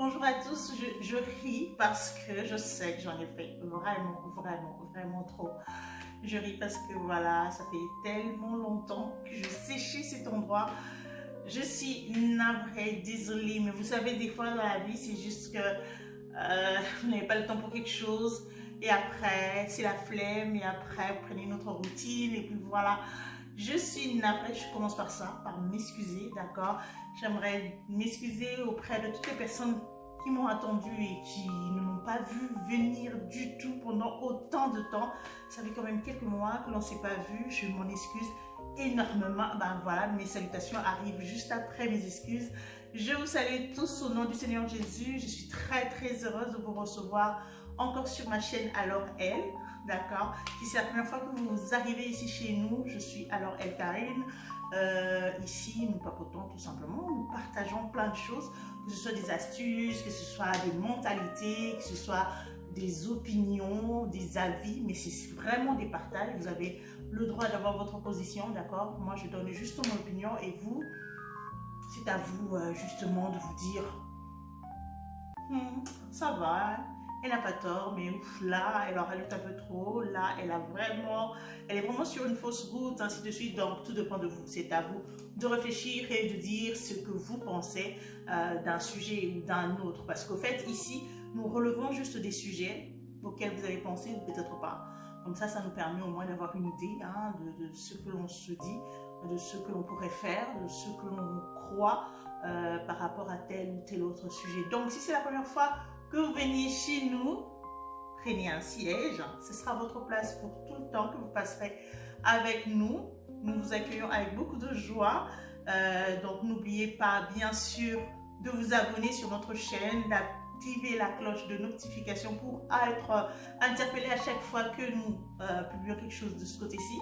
bonjour à tous. Je ris parce que je sais que j'en ai fait vraiment trop. Je ris parce que voilà, ça fait tellement longtemps que je séchais cet endroit. Je suis navrée, désolée, mais vous savez, des fois dans la vie, c'est juste que vous n'avez pas le temps pour quelque chose. Et après, c'est la flemme. Et après, vous prenez une autre routine. Et puis voilà. Je suis navrée, je commence par ça, par m'excuser, d'accord? J'aimerais m'excuser auprès de toutes les personnes qui m'ont attendu et qui ne m'ont pas vu venir du tout pendant autant de temps. Ça fait quand même quelques mois que l'on ne s'est pas vu, je m'en excuse énormément. Ben voilà, mes salutations arrivent juste après mes excuses. Je vous salue tous au nom du Seigneur Jésus. Je suis très heureuse de vous recevoir encore sur ma chaîne Alors Elle. D'accord. Si c'est la première fois que vous arrivez ici chez nous, je suis Alors Elle Karine. Ici, nous papotons tout simplement, nous partageons plein de choses, que ce soit des astuces, que ce soit des mentalités, que ce soit des opinions, des avis, mais c'est vraiment des partages. Vous avez le droit d'avoir votre position, d'accord? Moi, je donne juste mon opinion et vous, c'est à vous justement de vous dire ça va, elle n'a pas tort, mais ouf, là, elle en rajoute un peu trop, là, elle est vraiment sur une fausse route, ainsi de suite. Donc, tout dépend de vous. C'est à vous de réfléchir et de dire ce que vous pensez d'un sujet ou d'un autre. Parce qu'au fait, ici, nous relevons juste des sujets auxquels vous avez pensé ou peut-être pas. Comme ça nous permet au moins d'avoir une idée de ce que l'on se dit, de ce que l'on pourrait faire, de ce que l'on croit par rapport à tel ou tel autre sujet. Donc, si c'est la première fois que vous venez chez nous, prenez un siège. Ce sera votre place pour tout le temps que vous passerez avec nous. Nous vous accueillons avec beaucoup de joie. Donc, n'oubliez pas, bien sûr, de vous abonner sur notre chaîne, d'activer la cloche de notification pour être interpellé à chaque fois que nous publions quelque chose de ce côté-ci.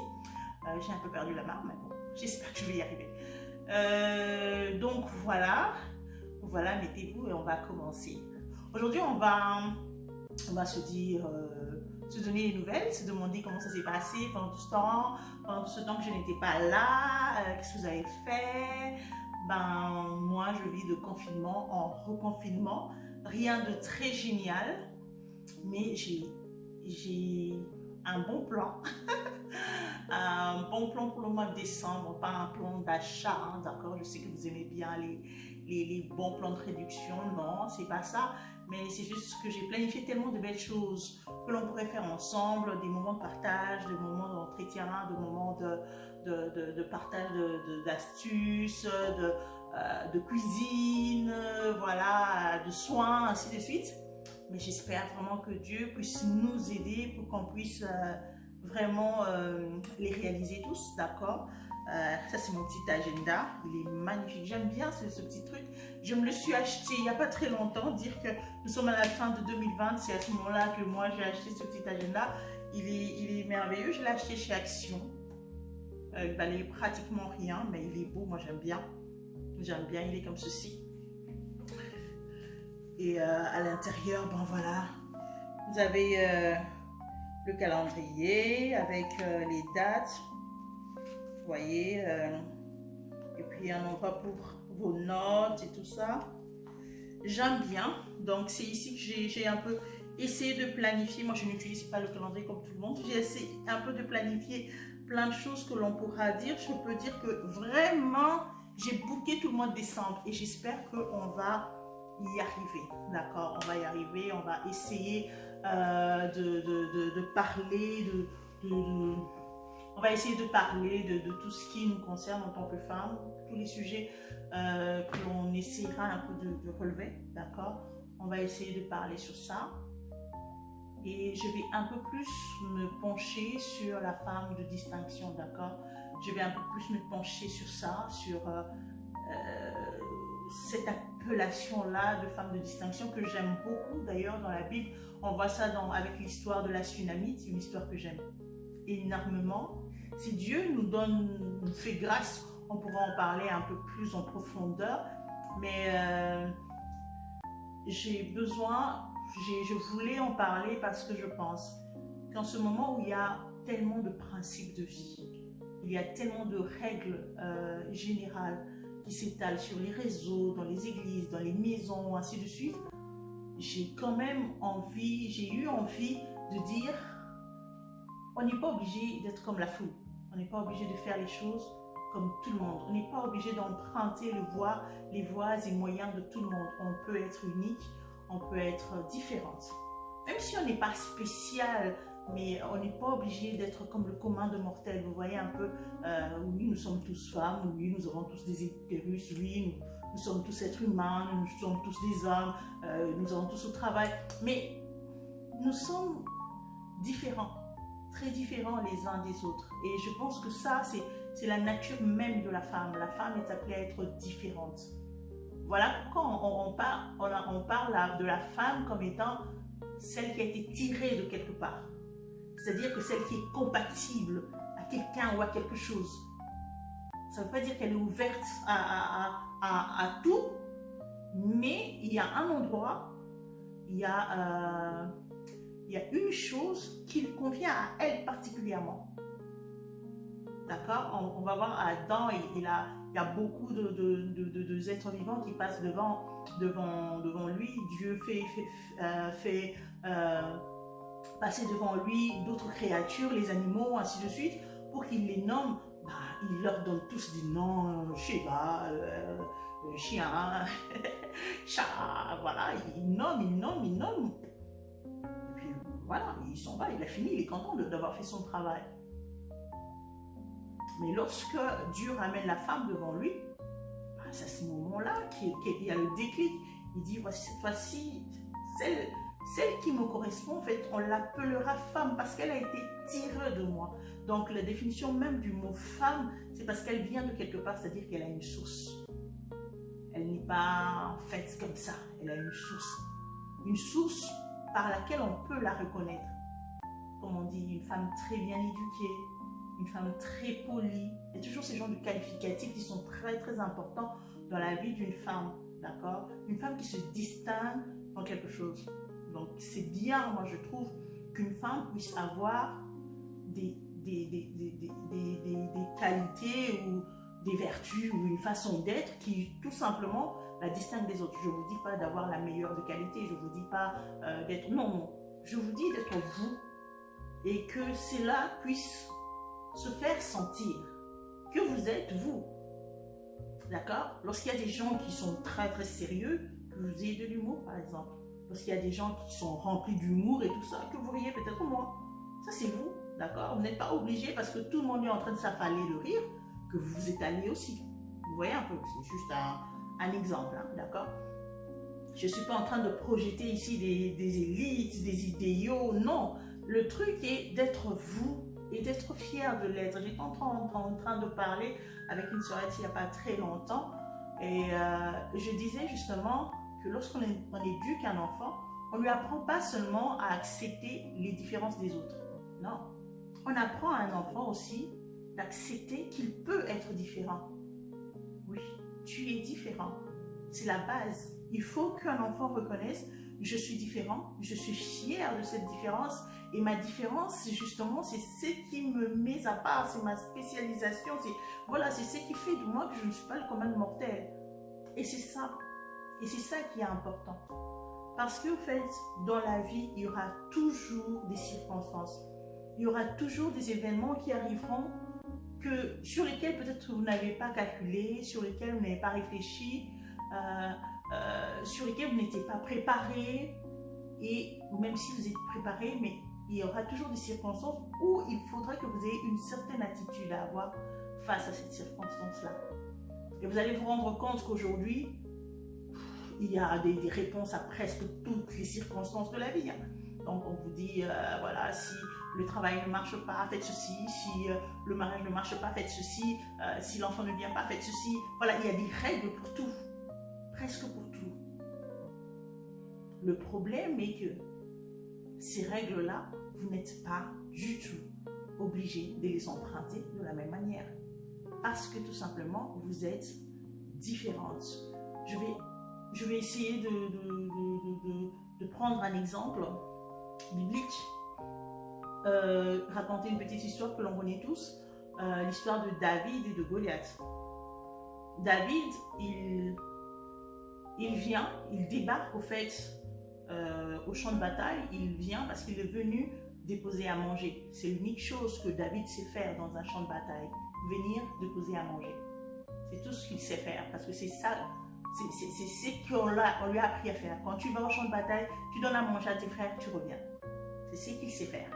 J'ai un peu perdu la main, mais bon, j'espère que je vais y arriver. Donc, voilà, mettez-vous et on va commencer. Aujourd'hui, on va se dire, se donner des nouvelles, se demander comment ça s'est passé pendant tout ce temps que je n'étais pas là, qu'est-ce que vous avez fait. Ben, moi, je vis de confinement en reconfinement, rien de très génial, mais j'ai un bon plan. Un bon plan pour le mois de décembre, pas un plan d'achat, d'accord? Je sais que vous aimez bien les bons plans de réduction, non, c'est pas ça, mais c'est juste que j'ai planifié tellement de belles choses que l'on pourrait faire ensemble, des moments de partage, des moments d'entretien, des moments de partage d'astuces, de cuisine, voilà, de soins, ainsi de suite. Mais j'espère vraiment que Dieu puisse nous aider pour qu'on puisse vraiment les réaliser tous, d'accord? Ça c'est mon petit agenda, il est magnifique, j'aime bien ce petit truc. Je me le suis acheté il n'y a pas très longtemps, dire que nous sommes à la fin de 2020, c'est à ce moment-là que moi j'ai acheté ce petit agenda. Il est merveilleux, je l'ai acheté chez Action. Il valait pratiquement rien, mais il est beau, moi j'aime bien, il est comme ceci. Et à l'intérieur, ben voilà, vous avez le calendrier avec les dates, vous voyez, et puis un endroit pour vos notes et tout ça. J'aime bien, donc c'est ici que j'ai un peu essayé de planifier. Moi je n'utilise pas le calendrier comme tout le monde, j'ai essayé un peu de planifier plein de choses que l'on pourra dire. Je peux dire que vraiment j'ai booké tout le mois de décembre et j'espère qu'on va y arriver, d'accord? On va y arriver, on va essayer de parler, on va essayer de parler de tout ce qui nous concerne en tant que femmes, tous les sujets que l'on essaiera un peu de relever, d'accord? On va essayer de parler sur ça. Et je vais un peu plus me pencher sur la femme de distinction, d'accord? Je vais un peu plus me pencher sur ça, sur cette appellation-là de femme de distinction que j'aime beaucoup. D'ailleurs, dans la Bible, on voit ça avec l'histoire de la Sunamite, une histoire que j'aime énormément. Si Dieu nous fait grâce, on pourra en parler un peu plus en profondeur, mais je voulais en parler parce que je pense qu'en ce moment où il y a tellement de principes de vie, il y a tellement de règles générales qui s'étalent sur les réseaux, dans les églises, dans les maisons, ainsi de suite, j'ai quand même envie, j'ai eu envie de dire, on n'est pas obligé d'être comme la foule. On n'est pas obligé de faire les choses comme tout le monde. On n'est pas obligé d'emprunter les voies et moyens de tout le monde. On peut être unique, on peut être différente. Même si on n'est pas spécial, mais on n'est pas obligé d'être comme le commun de mortels. Vous voyez un peu, oui, nous sommes tous femmes, oui, nous avons tous des utérus, oui, nous sommes tous êtres humains, nous sommes tous des hommes, nous avons tous au travail. Mais nous sommes différents, très différents les uns des autres. Et je pense que ça, c'est la nature même de la femme. La femme est appelée à être différente. Voilà pourquoi on parle de la femme comme étant celle qui a été tirée de quelque part. C'est-à-dire que celle qui est compatible à quelqu'un ou à quelque chose. Ça ne veut pas dire qu'elle est ouverte à tout, mais il y a un endroit, il y a une chose qui lui convient à elle particulièrement. D'accord? On va voir Adam, il y a beaucoup de êtres vivants qui passent devant lui. Dieu fait passer devant lui d'autres créatures, les animaux, ainsi de suite, pour qu'il les nomme. Bah, il leur donne tous des noms, Sheva, chien, chat, voilà, il nomme. Et puis voilà, il s'en va, il a fini, il est content d'avoir fait son travail. Mais lorsque Dieu ramène la femme devant lui, bah, c'est à ce moment-là qu'il y a le déclic. Il dit, voici cette fois-ci, celle qui me correspond, en fait, on l'appellera femme parce qu'elle a été tirée de moi. Donc la définition même du mot femme, c'est parce qu'elle vient de quelque part, c'est-à-dire qu'elle a une source. Elle n'est pas faite comme ça, elle a une source par laquelle on peut la reconnaître. Comme on dit, une femme très bien éduquée, une femme très polie. Il y a toujours ces genres de qualificatifs qui sont très très importants dans la vie d'une femme, d'accord? Une femme qui se distingue dans quelque chose. Donc c'est bien, moi je trouve, qu'une femme puisse avoir des qualités ou des vertus ou une façon d'être qui tout simplement la distingue des autres. Je ne vous dis pas d'avoir la meilleure de qualité, je ne vous dis pas d'être... Non, je vous dis d'être vous et que cela puisse se faire sentir que vous êtes vous. D'accord? Lorsqu'il y a des gens qui sont très très sérieux, que vous ayez de l'humour par exemple. Lorsqu'il y a des gens qui sont remplis d'humour et tout ça, que vous riez peut-être moins. Ça c'est vous, d'accord? Vous n'êtes pas obligé parce que tout le monde est en train de s'affaler de rire, que vous vous étalez aussi. Vous voyez un peu, c'est juste un exemple, hein, d'accord? Je ne suis pas en train de projeter ici des élites, des idéaux, non. Le truc est d'être vous et d'être fier de l'être. J'étais en train de parler avec une soirée il n'y a pas très longtemps et je disais justement que lorsqu'on éduque un enfant, on ne lui apprend pas seulement à accepter les différences des autres. Non. On apprend à un enfant aussi d'accepter qu'il peut être différent. Oui, tu es différent. C'est la base. Il faut qu'un enfant reconnaisse, je suis différent, je suis fière de cette différence et ma différence, justement, c'est ce qui me met à part, c'est ma spécialisation, voilà, c'est ce qui fait de moi que je ne suis pas le commun mortel. Et c'est ça qui est important. Parce qu'en fait, dans la vie, il y aura toujours des circonstances. Il y aura toujours des événements qui arriveront sur lesquels peut-être vous n'avez pas calculé, sur lesquels vous n'avez pas réfléchi, sur lesquels vous n'étiez pas préparé. Et même si vous êtes préparé, mais il y aura toujours des circonstances où il faudra que vous ayez une certaine attitude à avoir face à cette circonstance-là. Et vous allez vous rendre compte qu'aujourd'hui, il y a des réponses à presque toutes les circonstances de la vie. Donc on vous dit, voilà, si le travail ne marche pas, faites ceci, si le mariage ne marche pas, faites ceci, si l'enfant ne vient pas, faites ceci. Voilà, il y a des règles pour tout, presque pour tout. Le problème est que ces règles-là, vous n'êtes pas du tout obligé de les emprunter de la même manière. Parce que tout simplement, vous êtes différentes. Je vais essayer de prendre un exemple biblique, raconter une petite histoire que l'on connaît tous, l'histoire de David et de Goliath. David, il débarque au fait au champ de bataille, il vient parce qu'il est venu déposer à manger. C'est l'unique chose que David sait faire dans un champ de bataille, venir déposer à manger. C'est tout ce qu'il sait faire, parce que c'est ça, c'est ce qu'on lui a appris à faire. Quand tu vas au champ de bataille, tu donnes à manger à tes frères, tu reviens. C'est ce qu'il sait faire.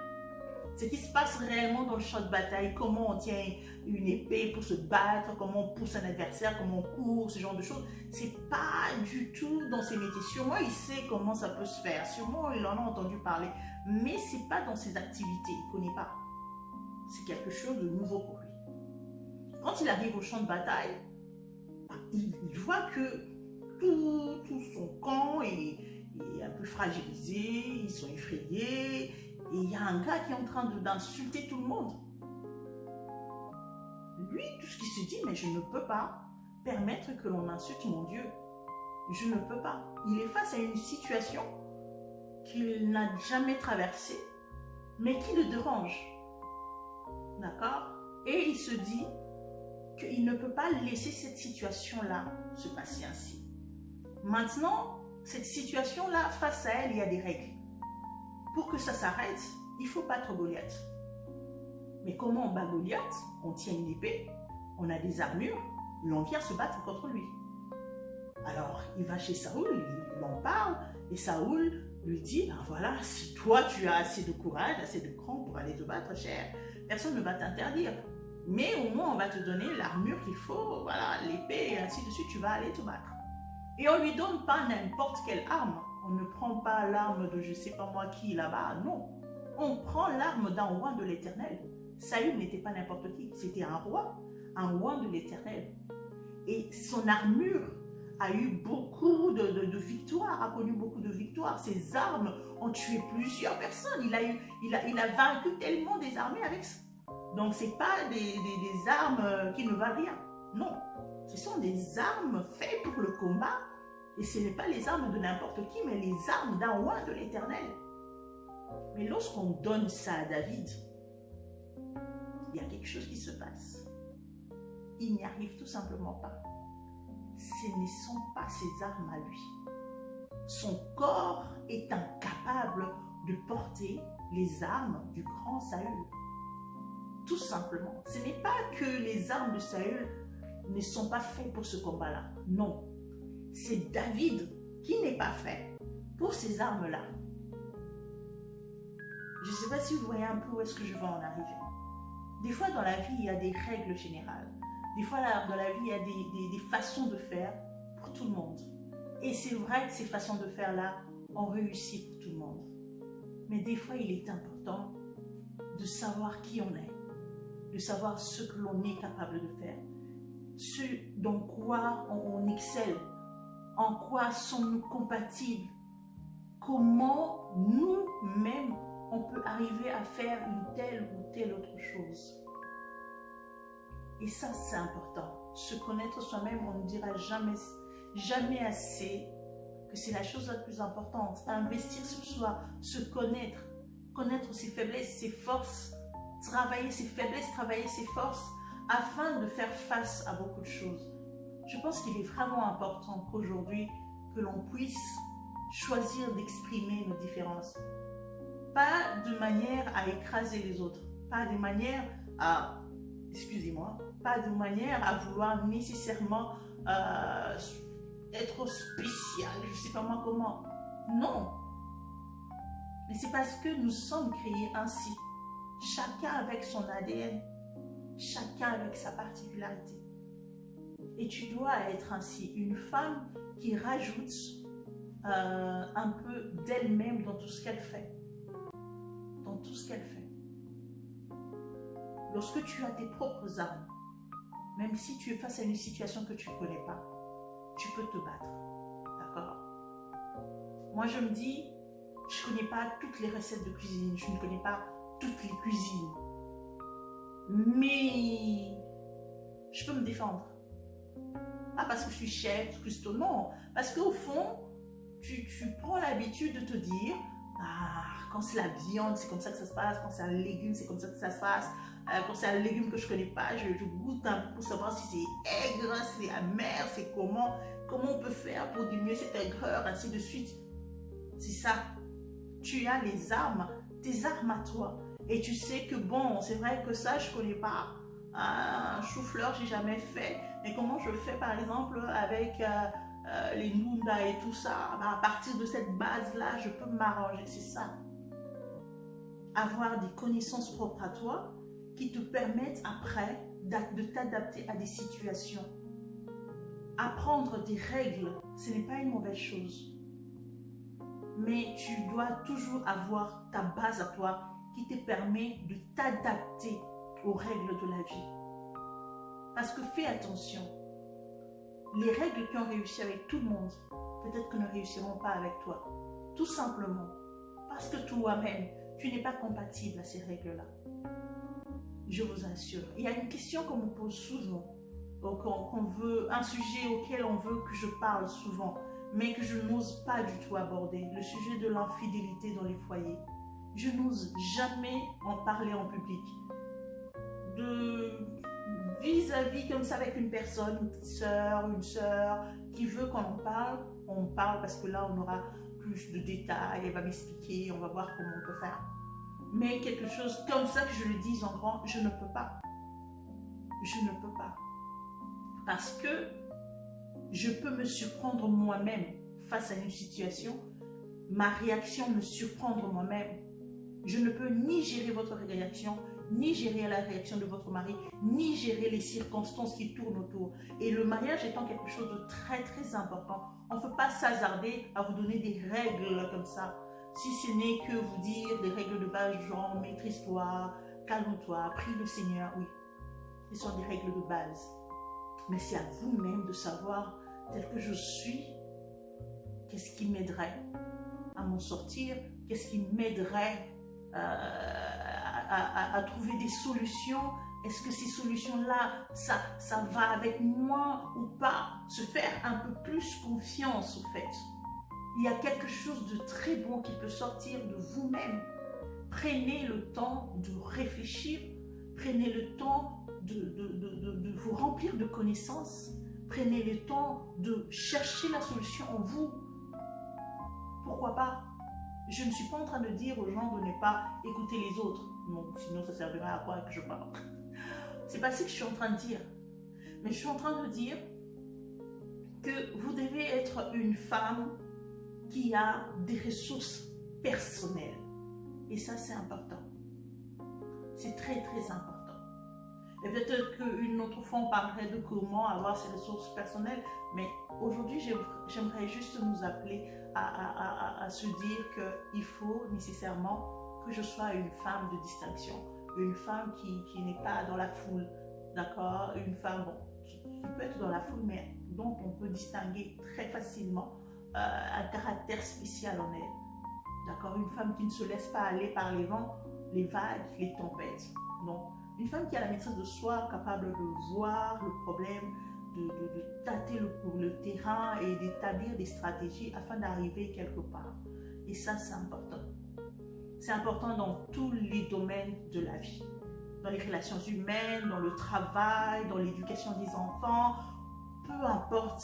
Ce qui se passe réellement dans le champ de bataille, comment on tient une épée pour se battre, comment on pousse un adversaire, comment on court, ce genre de choses, c'est pas du tout dans ses métiers. Sûrement, il sait comment ça peut se faire. Sûrement, il en a entendu parler. Mais c'est pas dans ses activités. Il connaît pas. C'est quelque chose de nouveau pour lui. Quand il arrive au champ de bataille, il voit que tout son camp est un peu fragilisé, ils sont effrayés. Et il y a un gars qui est en train d'insulter tout le monde. Lui, tout ce qu'il se dit, mais je ne peux pas permettre que l'on insulte mon Dieu. Je ne peux pas. Il est face à une situation qu'il n'a jamais traversée, mais qui le dérange. D'accord? Et il se dit qu'il ne peut pas laisser cette situation-là se passer ainsi. Maintenant, cette situation-là, face à elle, il y a des règles. Pour que ça s'arrête, il faut battre Goliath. Mais comment on bat Goliath? On tient une épée, on a des armures, et on vient se battre contre lui. Alors, il va chez Saoul, il en parle, et Saoul lui dit, ben voilà, si toi tu as assez de courage, assez de cran pour aller te battre, cher, personne ne va t'interdire. Mais au moins, on va te donner l'armure qu'il faut, voilà, l'épée, et ainsi de suite, tu vas aller te battre. Et on ne lui donne pas n'importe quelle arme. On ne prend pas l'arme de je ne sais pas moi qui là-bas, non. On prend l'arme d'un roi de l'Éternel. Saül n'était pas n'importe qui, c'était un roi de l'Éternel. Et son armure a eu beaucoup de victoires, a connu beaucoup de victoires. Ses armes ont tué plusieurs personnes. Il a vaincu tellement des armées avec ça. Donc ce n'est pas des armes qui ne valent rien. Non, ce sont des armes faites pour le combat. Et ce n'est pas les armes de n'importe qui, mais les armes d'un roi de l'Éternel. Mais lorsqu'on donne ça à David, il y a quelque chose qui se passe. Il n'y arrive tout simplement pas. Ce ne sont pas ses armes à lui. Son corps est incapable de porter les armes du grand Saül. Tout simplement. Ce n'est pas que les armes de Saül ne sont pas faites pour ce combat-là. Non. C'est David qui n'est pas fait pour ces armes-là. Je ne sais pas si vous voyez un peu où est-ce que je vais en arriver. Des fois dans la vie, il y a des règles générales. Des fois dans la vie, il y a des façons de faire pour tout le monde. Et c'est vrai que ces façons de faire-là ont réussi pour tout le monde. Mais des fois, il est important de savoir qui on est, de savoir ce que l'on est capable de faire, ce dans quoi on excelle, en quoi sommes-nous compatibles, comment nous-mêmes on peut arriver à faire une telle ou telle autre chose. Et ça, c'est important. Se connaître soi-même, on ne dira jamais assez que c'est la chose la plus importante. Investir sur soi, se connaître, connaître ses faiblesses, ses forces, travailler ses faiblesses, travailler ses forces, afin de faire face à beaucoup de choses. Je pense qu'il est vraiment important qu'aujourd'hui, que l'on puisse choisir d'exprimer nos différences. Pas de manière à écraser les autres, pas de manière à, excusez-moi, pas de manière à vouloir nécessairement être spécial, je ne sais pas moi comment. Non. Mais c'est parce que nous sommes créés ainsi. Chacun avec son ADN, chacun avec sa particularité. Et tu dois être ainsi, une femme qui rajoute un peu d'elle-même dans tout ce qu'elle fait. Dans tout ce qu'elle fait. Lorsque tu as tes propres armes, même si tu es face à une situation que tu ne connais pas, tu peux te battre. D'accord? Moi, je me dis, je ne connais pas toutes les recettes de cuisine, je ne connais pas toutes les cuisines. Mais je peux me défendre. Pas parce que je suis chef, cuistot, non. Parce qu'au fond, tu prends l'habitude de te dire, ah, quand c'est la viande, c'est comme ça que ça se passe. Quand c'est un légume, c'est comme ça que ça se passe. Quand c'est un légume que je ne connais pas, je goûte un peu pour savoir si c'est aigre, si c'est amer, c'est comment on peut faire pour diminuer cette aigreur, ainsi de suite. C'est ça. Tu as les armes, tes armes à toi. Et tu sais que bon, c'est vrai que ça, je ne connais pas. Un chou-fleur, j'ai jamais fait. Mais comment je fais par exemple avec les Nunda et tout ça? À partir de cette base-là, je peux m'arranger. C'est ça. Avoir des connaissances propres à toi qui te permettent après de t'adapter à des situations. Apprendre des règles, ce n'est pas une mauvaise chose. Mais tu dois toujours avoir ta base à toi qui te permet de t'adapter aux règles de la vie. Parce que fais attention, les règles qui ont réussi avec tout le monde, peut-être que ne réussiront pas avec toi. Tout simplement parce que toi-même, tu n'es pas compatible à ces règles-là. Je vous assure. Il y a une question qu'on me pose souvent, un sujet auquel on veut que je parle souvent, mais que je n'ose pas du tout aborder, le sujet de l'infidélité dans les foyers. Je n'ose jamais en parler en public. Vis-à-vis comme ça avec une personne, une sœur qui veut qu'on en parle, on parle parce que là on aura plus de détails, elle va m'expliquer, on va voir comment on peut faire. Mais quelque chose comme ça que je le dise en grand, je ne peux pas. Je ne peux pas. Parce que je peux me surprendre moi-même face à une situation, ma réaction me surprendre moi-même. Je ne peux ni gérer votre réaction, ni gérer la réaction de votre mari, ni gérer les circonstances qui tournent autour. Et le mariage étant quelque chose de très très important, on ne peut pas s'hasarder à vous donner des règles comme ça. Si ce n'est que vous dire des règles de base genre maîtrise-toi, calme-toi, prie le Seigneur, oui. Ce sont des règles de base. Mais c'est à vous-même de savoir, tel que je suis, qu'est-ce qui m'aiderait à m'en sortir, qu'est-ce qui m'aiderait à trouver des solutions. Est-ce que ces solutions-là, ça va avec moi ou pas? Se faire un peu plus confiance, au fait. Il y a quelque chose de très bon qui peut sortir de vous-même. Prenez le temps de réfléchir. Prenez le temps de vous remplir de connaissances. Prenez le temps de chercher la solution en vous. Pourquoi pas? Je ne suis pas en train de dire aux gens de ne pas écouter les autres. Non, sinon ça servirait à quoi que je parle? C'est pas ce que je suis en train de dire. Mais je suis en train de dire que vous devez être une femme qui a des ressources personnelles. Et ça, c'est important. C'est très, très important. Et peut-être qu'une autre fois, on parlerait de comment avoir ces ressources personnelles. Mais aujourd'hui, j'aimerais juste nous appeler à se dire qu'il faut nécessairement que je sois une femme de distinction. Une femme qui n'est pas dans la foule. D'accord? Une femme qui peut être dans la foule, mais dont on peut distinguer très facilement un caractère spécial en elle. D'accord? Une femme qui ne se laisse pas aller par les vents, les vagues, les tempêtes. Non. Une femme qui a la maîtrise de soi, capable de voir le problème, de tâter le terrain et d'établir des stratégies afin d'arriver quelque part. Et ça, c'est important. C'est important dans tous les domaines de la vie. Dans les relations humaines, dans le travail, dans l'éducation des enfants. Peu importe,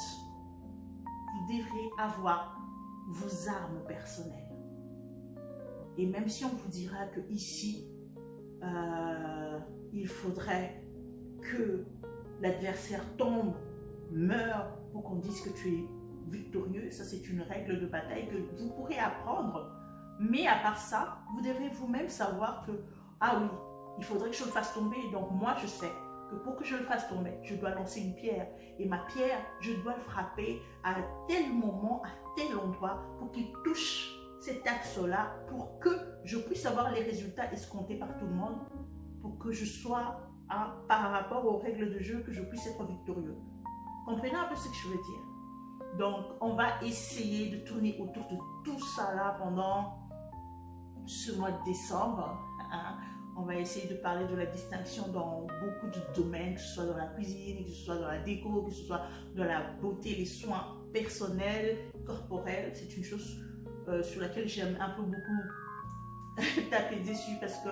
vous devrez avoir vos armes personnelles. Et même si on vous dira que ici, il faudrait que l'adversaire tombe, meure, pour qu'on dise que tu es victorieux, ça c'est une règle de bataille que vous pourrez apprendre. Mais à part ça, vous devrez vous-même savoir que, ah oui, il faudrait que je le fasse tomber. Donc moi, je sais que pour que je le fasse tomber, je dois lancer une pierre. Et ma pierre, je dois le frapper à tel moment, à tel endroit, pour qu'il touche cet axe-là, pour que je puisse avoir les résultats escomptés par tout le monde, pour que je sois, par rapport aux règles de jeu, que je puisse être victorieux. Comprenez un peu ce que je veux dire? Donc, on va essayer de tourner autour de tout ça là pendant ce mois de décembre. Hein. On va essayer de parler de la distinction dans beaucoup de domaines, que ce soit dans la cuisine, que ce soit dans la déco, que ce soit dans la beauté, les soins personnels, corporels. C'est une chose sur laquelle j'aime un peu beaucoup taper dessus parce que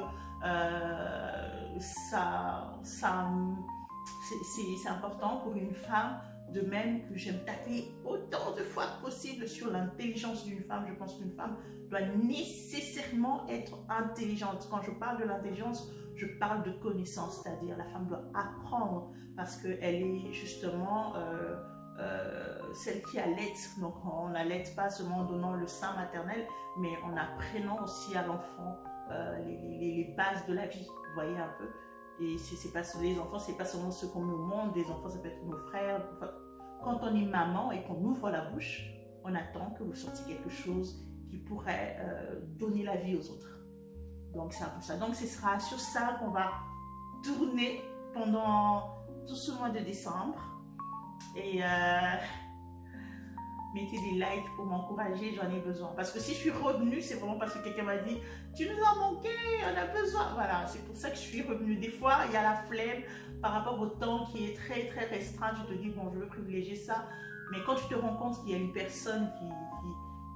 c'est important pour une femme De même que j'aime taper autant de fois que possible sur l'intelligence d'une femme. Je pense qu'une femme doit nécessairement être intelligente. Quand je parle de l'intelligence, je parle de connaissance, c'est-à-dire la femme doit apprendre parce qu'elle est justement celle qui allait. Donc on n'allait pas seulement en donnant le sein maternel, mais en apprenant aussi à l'enfant les bases de la vie, vous voyez un peu. Et c'est pas les enfants, c'est pas seulement ceux qu'on met au monde, les enfants ça peut être nos frères. Enfin, quand on est maman et qu'on ouvre la bouche, on attend que vous sortiez quelque chose qui pourrait donner la vie aux autres. Donc c'est un peu ça. Donc ce sera sur ça qu'on va tourner pendant tout ce mois de décembre. Et mettez des likes pour m'encourager, j'en ai besoin. Parce que si je suis revenue, c'est vraiment parce que quelqu'un m'a dit « Tu nous as manqué, on a besoin ». Voilà, c'est pour ça que je suis revenue. Des fois, il y a la flemme par rapport au temps qui est très très restreint. Tu te dis « Bon, je veux privilégier ça ». Mais quand tu te rends compte qu'il y a une personne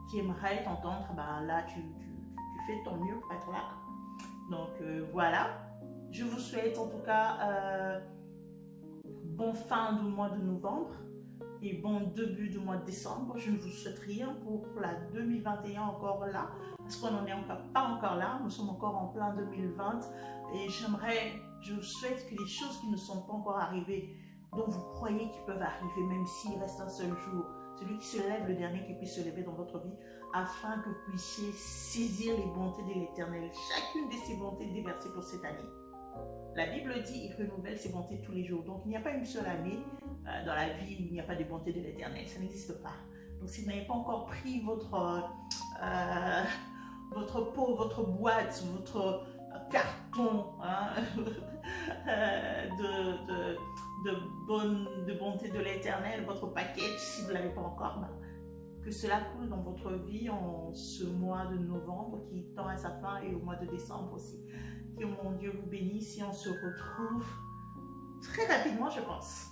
qui aimerait t'entendre, ben là, tu fais ton mieux pour être là. Donc voilà, je vous souhaite en tout cas bon fin du mois de novembre et bon début du mois de décembre. Je ne vous souhaite rien pour la 2021 encore là, parce qu'on n'en est pas encore là, nous sommes encore en plein 2020 et je vous souhaite que les choses qui ne sont pas encore arrivées, dont vous croyez qu'ils peuvent arriver, même s'il reste un seul jour, celui qui se lève, le dernier qui puisse se lever dans votre vie, afin que vous puissiez saisir les bontés de l'Éternel, chacune de ces bontés déversées pour cette année. La Bible dit, il renouvelle ses bontés tous les jours. Donc, il n'y a pas une seule année dans la vie où il n'y a pas de bonté de l'Éternel. Ça n'existe pas. Donc, si vous n'avez pas encore pris votre pot, votre boîte, votre carton hein, de bonté de l'Éternel, votre package, si vous ne l'avez pas encore, ben, que cela coule dans votre vie en ce mois de novembre qui tend à sa fin et au mois de décembre aussi. Que mon Dieu vous bénisse et on se retrouve très rapidement, je pense.